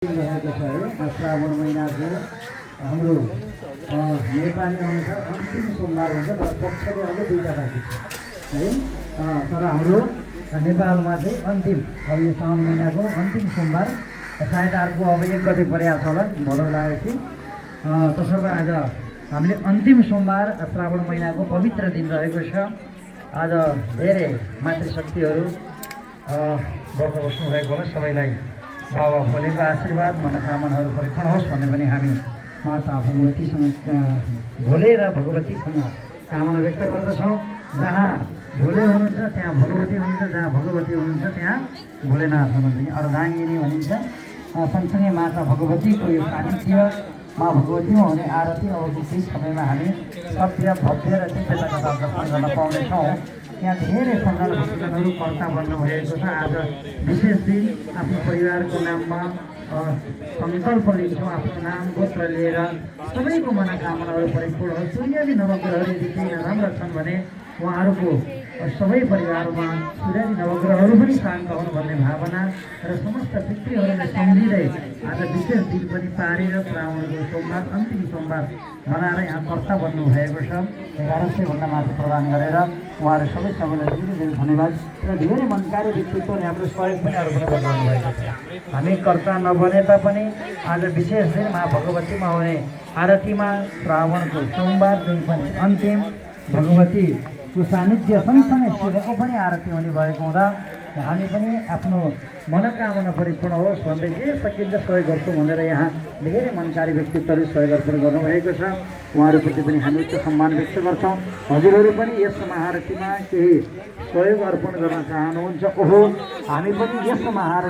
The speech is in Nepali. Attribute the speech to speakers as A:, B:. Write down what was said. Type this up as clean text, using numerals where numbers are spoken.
A: रहेको छ है। श्रावण महिनाको हाम्रो नेपाली अनुसार अन्तिम सोमबार हुन्छ तर पक्षले अझै दुईवटा बाँकी छ है। तर हाम्रो नेपालमा चाहिँ अन्तिम अब यो साउन महिनाको अन्तिम सोमबार सायद अर्को अब 1 गते परेको छ होला भदौ लागेपछि। तसर्थ आज हामीले अन्तिम सोमबार श्रावण महिनाको पवित्र दिन रहेको छ। आज धेरै मातृशक्तिहरू बस्नु भएको होला। सबैलाई बाबा भोलेको आशीर्वाद मनोकामनाहरू परिपूर्ण होस् भन्ने पनि हामी माता भगवतीसँग भोले र भगवतीसँग कामना व्यक्त गर्दछौँ। जहाँ भोले हुनुहुन्छ त्यहाँ भगवती हुनुहुन्छ, जहाँ भगवती हुनुहुन्छ त्यहाँ भोलेनाथ हुनुहुन्छ। अर्धाङ्गिनी भनिन्छ। सँगसँगै माता भगवतीको यो सानिध्य माँ भगवतीमा हुने आरती अवधि केही समयमा हामी सत्य भव्य र दिव्यताका साथ दर्शन गर्न पाउनेछौँ। यहाँ धेरै सन्तान भक्तजनहरू कर्ता बन्नुभएको छ। आज विशेष दिन आफ्नो परिवारको नाममा सङ्कल्प लिन्छौँ। आफ्नो नाम गोत्र लिएर सबैको मनोकामनाहरू परिपूर्ण होस्। सूर्यादि नवग्रहहरू यदि केही नराम्रा छन् भने उहाँहरूको सबै परिवारमा सूर्यादि नवग्रहहरू पनि शान्त हुन् भन्ने भावना र समस्त पितृहरूले सम्झिँदै आज विशेष दिन पनि पारेर श्रावणको सोमबार अन्तिम सोमबार मनाएर यहाँ कर्ता बन्नुभएको छ। 1100 भन्दा माथि प्रदान गरेर उहाँहरू सबैलाई धेरै धेरै धन्यवाद र धेरै मनकारी व्यक्तित्वले हाम्रो सहयोग पनि अर्पण गर्नुभएको छ। हामी कर्ता नबने तापनि आज विशेष दिन माँ भगवतीमा हुने आरतीमा श्रावणको सोमबार जुन पनि अन्तिम भगवतीको सानिध्य सँगसँगै शिवको पनि आरती हुने भएको हुँदा हामी पनि आफ्नो मनोकामना परिपूर्ण होस् भन्दै जे सकिन्छ सहयोग गर्छौँ भनेर यहाँ धेरै मनकारी व्यक्तित्वले सहयोग अर्पण गर्नुभएको छ। उहाँहरूप्रति पनि हामी उच्च सम्मान व्यक्त गर्छौँ। हजुरहरू पनि यस महाआरतीमा केही सहयोग अर्पण गर्न चाहनुहुन्छ ओहो हामी पनि यस महाआरतीमा